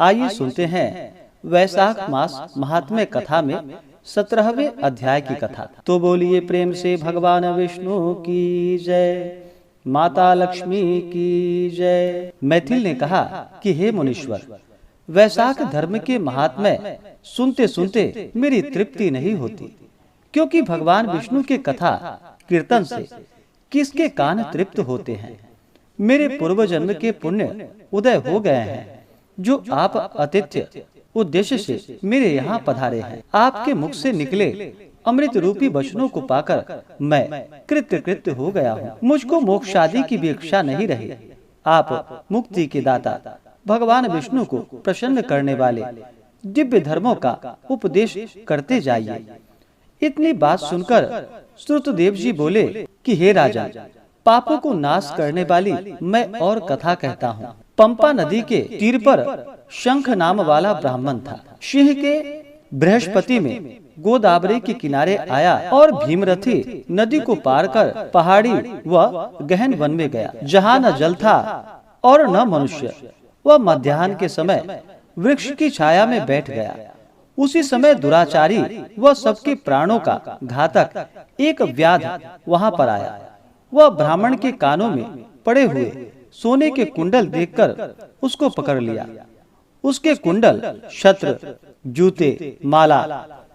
आइए सुनते हैं वैशाख मास महात्म्य कथा में 17वें अध्याय की कथा। तो बोलिए प्रेम से भगवान विष्णु की जय, माता लक्ष्मी की जय। मैथिल ने कहा कि हे मुनीश्वर, वैशाख धर्म के महात्म्य सुनते सुनते मेरी तृप्ति नहीं होती, क्योंकि भगवान विष्णु के कथा कीर्तन से किसके कान तृप्त होते हैं। मेरे पूर्व जन्म के पुण्य उदय हो गए हैं, जो आप आतिथ्य उद्देश्य से मेरे यहाँ पधारे हैं। आपके मुख से निकले अमृत रूपी वचनों को पाकर मैं कृत्य कृत्य हो गया हूँ। मुझको मोक्ष आदि की भी इच्छा नहीं रही। आप मुक्ति के दाता भगवान विष्णु को प्रसन्न करने वाले दिव्य धर्मों का उपदेश करते जाइए। इतनी बात सुनकर श्रुतदेव जी बोले कि हे राजा, पापों को नाश करने वाली मैं और कथा कहता हूँ। पंपा नदी के तीर पर शंख नाम वाला ब्राह्मण था। सिंह के बृहस्पति में गोदावरी के किनारे आया और भीमरथी नदी को पार कर पहाड़ी व गहन वन में गया, जहाँ न जल था और न मनुष्य। वह मध्याह्न के समय वृक्ष की छाया में बैठ गया। उसी समय दुराचारी वह सबके प्राणों का घातक एक व्याध वहां पर आया। वह ब्राह्मण के कानों में पड़े हुए सोने के कुंडल देखकर उसको पकड़ लिया। उसके कुंडल, छत्र, जूते, माला,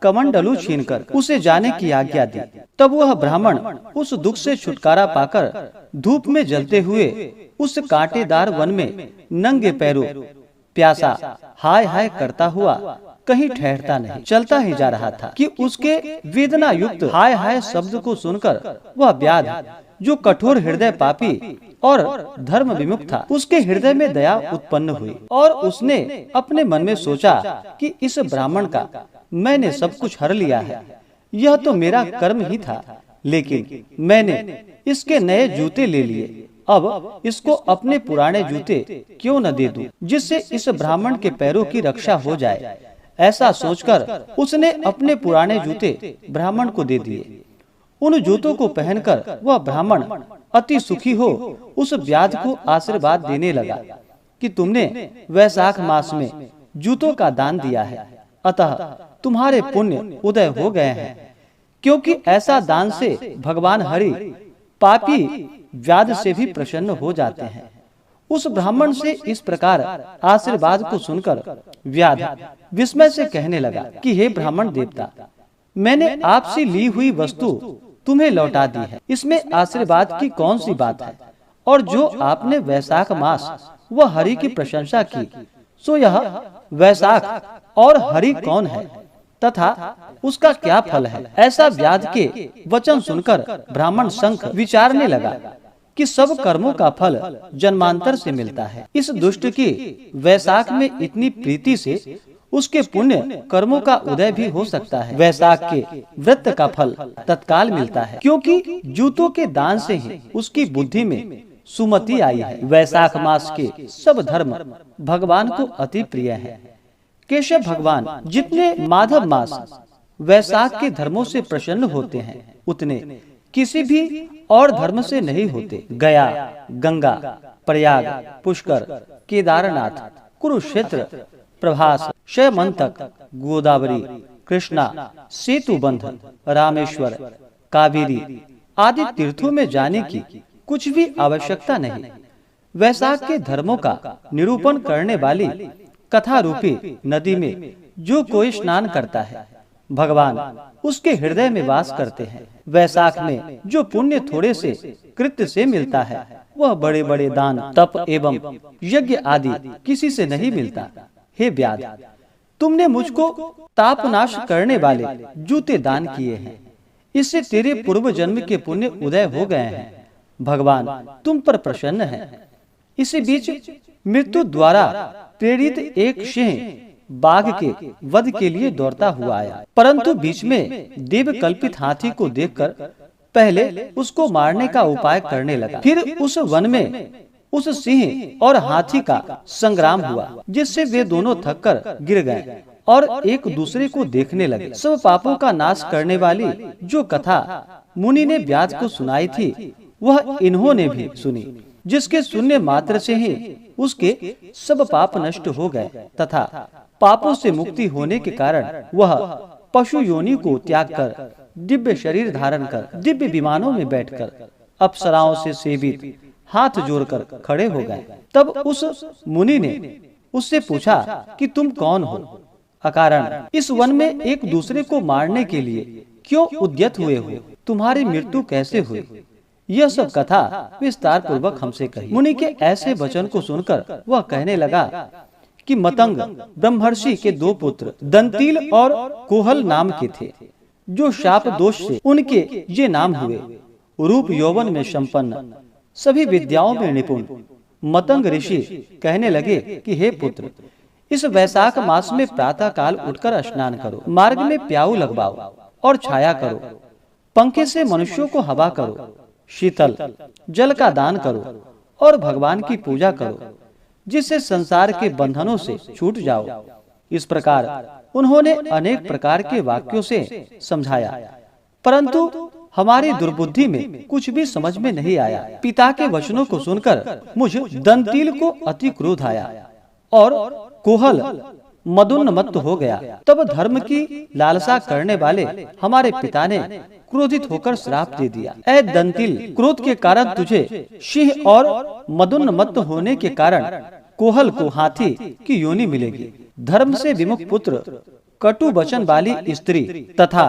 कमंडलू छीनकर उसे जाने की आज्ञा दी। तब वह ब्राह्मण उस दुख से छुटकारा पाकर धूप में जलते हुए उस कांटेदार वन में नंगे पैरों प्यासा हाय हाय करता हुआ कहीं ठहरता नहीं, चलता ही जा रहा था कि उसके वेदना युक्त हाय हाय शब्द को सुनकर वह व्याध, जो कठोर हृदय पापी और धर्म विमुख था, उसके हृदय में दया उत्पन्न हुई और उसने अपने मन में सोचा कि इस ब्राह्मण का मैंने सब कुछ हर लिया है। यह तो मेरा कर्म ही था, लेकिन मैंने इसके नए जूते ले लिए। अब इसको अपने पुराने जूते क्यों न दे दूं, जिससे इस ब्राह्मण के पैरों की रक्षा हो जाए। ऐसा सोचकर उसने अपने पुराने जूते ब्राह्मण को दे दिए। उन जूतों को पहनकर वह ब्राह्मण अति सुखी हो उस व्याध को आशीर्वाद देने लगा कि तुमने वैशाख मास में जूतों का दान दिया है, अतः तुम्हारे पुण्य उदय हो गए हैं। क्योंकि ऐसा दान से भगवान हरि पापी व्याध से भी प्रसन्न हो जाते हैं। उस ब्राह्मण से इस प्रकार आशीर्वाद को सुनकर व्याध विस्मय से कहने लगा कि हे ब्राह्मण देवता, मैंने आपसे ली हुई वस्तु तुम्हें लौटा दी है। इसमें आशीर्वाद की कौन सी बात है? और जो आपने वैशाख मास व हरि की प्रशंसा की, सो यह वैशाख और हरि कौन है तथा उसका क्या फल है? ऐसा व्याध के वचन सुनकर ब्राह्मण शंख विचारने लगा कि सब कर्मों का फल जन्मांतर से मिलता है। इस दुष्ट की वैशाख में इतनी प्रीति से उसके पुण्य कर्मों का उदय भी हो सकता है। वैशाख के व्रत का फल तत्काल मिलता है, क्योंकि जूतों के दान से ही उसकी बुद्धि में सुमति आई है। वैशाख मास के सब धर्म भगवान को अति प्रिय है। केशव भगवान जितने माधव मास वैशाख के धर्मों से प्रसन्न होते हैं, उतने किसी भी और धर्म से नहीं होते। गया, गंगा, प्रयाग, पुष्कर, केदारनाथ, कुरुक्षेत्र, प्रभास, शयमंतक, गोदावरी, कृष्णा, सेतुबंध, रामेश्वर, कावेरी आदि तीर्थों में जाने की कुछ भी आवश्यकता नहीं। वैशाख के धर्मों का निरूपण करने वाली कथा रूपी नदी में जो कोई स्नान करता है, भगवान उसके हृदय में वास करते हैं। वैशाख में जो पुण्य थोड़े से कृत्य से मिलता है, वह बड़े बड़े दान, तप एवं यज्ञ आदि किसी से नहीं मिलता। हे व्याध, तुमने मुझको तापनाश करने वाले जूते दान किए हैं, इससे तेरे पूर्व जन्म के पुण्य उदय हो गए हैं। भगवान तुम पर प्रसन्न है। इसी बीच मृत्यु द्वारा प्रेरित एक सिंह बाघ के वध के लिए दौड़ता हुआ आया, परंतु बीच में देव कल्पित हाथी को देखकर पहले उसको मारने का उपाय करने लगा। फिर उस वन में उस सिंह और हाथी का संग्राम हुआ, जिससे वे दोनों थककर गिर गए और एक दूसरे को देखने लगे। सब पापों का नाश करने वाली जो कथा मुनि ने व्याध को सुनाई थी, वह इन्होंने भी सुनी। जिसके सुनने मात्र से ही उसके सब पाप नष्ट हो गए तथा पापों से मुक्ति होने के कारण वह पशु योनि को त्याग कर दिव्य शरीर धारण कर दिव्य विमानों में बैठकर अप्सराओं से सेवित हाथ जोड़कर खड़े हो गए। तब उस मुनि ने उससे पूछा कि तुम कौन हो, अकारण इस वन में एक दूसरे को मारने के लिए क्यों उद्यत हुए हो, तुम्हारी मृत्यु कैसे हुई? यह सब कथा विस्तार पूर्वक हमसे कही। मुनि के ऐसे वचन को सुनकर वह कहने लगा कि मतंग ब्रह्मर्षि के दो पुत्र दंतील और कोहल नाम के थे, जो शाप दोष से उनके ये नाम हुए। रूप यौवन में संपन्न, सभी विद्याओं में निपुण मतंग ऋषि कहने लगे कि हे पुत्र, इस वैशाख मास में प्रातः काल उठकर स्नान करो, मार्ग में प्याऊ लगवाओ और छाया करो, पंखे से मनुष्यों को हवा करो, शीतल जल का दान करो और भगवान की पूजा करो, जिससे संसार के बंधनों से छूट जाओ। इस प्रकार उन्होंने अनेक प्रकार के वाक्यों से समझाया, परंतु हमारी दुर्बुद्धि में कुछ भी समझ में नहीं आया। पिता के वचनों को सुनकर मुझ दंतील को अति क्रोध आया और कोहल मदोन्मत्त हो गया। तब धर्म की लालसा करने वाले हमारे पिता ने क्रोधित होकर श्राप दे दिया, ऐ दंतील, क्रोध के कारण तुझे सिंह और मदोन्मत्त होने के कारण कोहल को हाथी की योनि मिलेगी। धर्म से विमुख पुत्र, कटु वचन वाली स्त्री तथा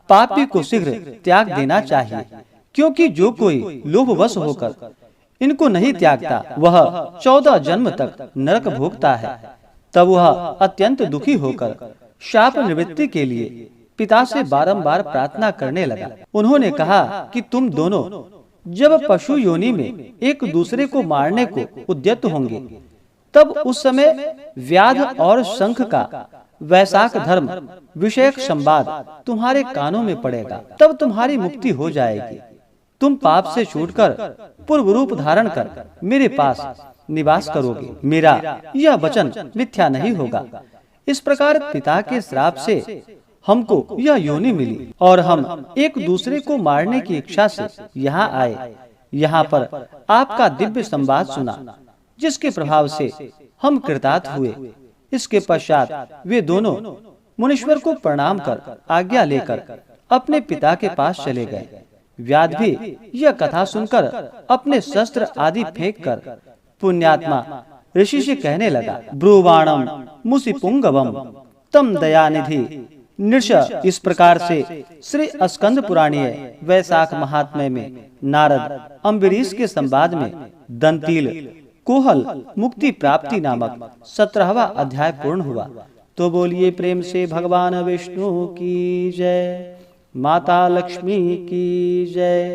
पापी को शीघ्र त्याग देना चाहिए, क्योंकि जो कोई लोभवश होकर इनको नहीं त्यागता वह 14 जन्म तक नरक भोगता है। तब वह अत्यंत दुखी होकर शाप निवृत्ति के लिए पिता से बारंबार प्रार्थना करने लगा। उन्होंने कहा कि तुम दोनों जब पशु योनि में एक दूसरे को मारने को उद्यत होंगे, तब उस समय व्याध और शंख का वैशाख धर्म विषयक संवाद तुम्हारे कानों में पड़ेगा, तब तुम्हारी मुक्ति हो जाएगी। तुम पाप से छूटकर पूर्व रूप धारण कर मेरे पास निवास करोगे, मेरा यह वचन मिथ्या नहीं होगा। इस प्रकार पिता के श्राप से हमको यह योनि मिली और हम एक दूसरे को मारने की इच्छा से यहाँ आए। यहाँ पर आपका दिव्य संवाद सुना, जिसके प्रभाव से हम कृतार्थ हुए। इसके पश्चात वे दोनों मुनीश्वर को प्रणाम कर आज्ञा लेकर अपने पिता के पास चले गए। व्याध भी यह कथा सुनकर अपने शस्त्र आदि फेंक कर पुण्यात्मा ऋषि से कहने लगा, ब्रुवाणम मुसिपुंगवम तम दयानिधि नृष। इस प्रकार से श्री स्कंद पुराणीय वैशाख महात्म्य में नारद अम्बरीश के संवाद में दंतील कोहल मुक्ति प्राप्ति नामक 17वां अध्याय पूर्ण हुआ। तो बोलिए प्रेम से भगवान विष्णु की जय, माता लक्ष्मी की जय।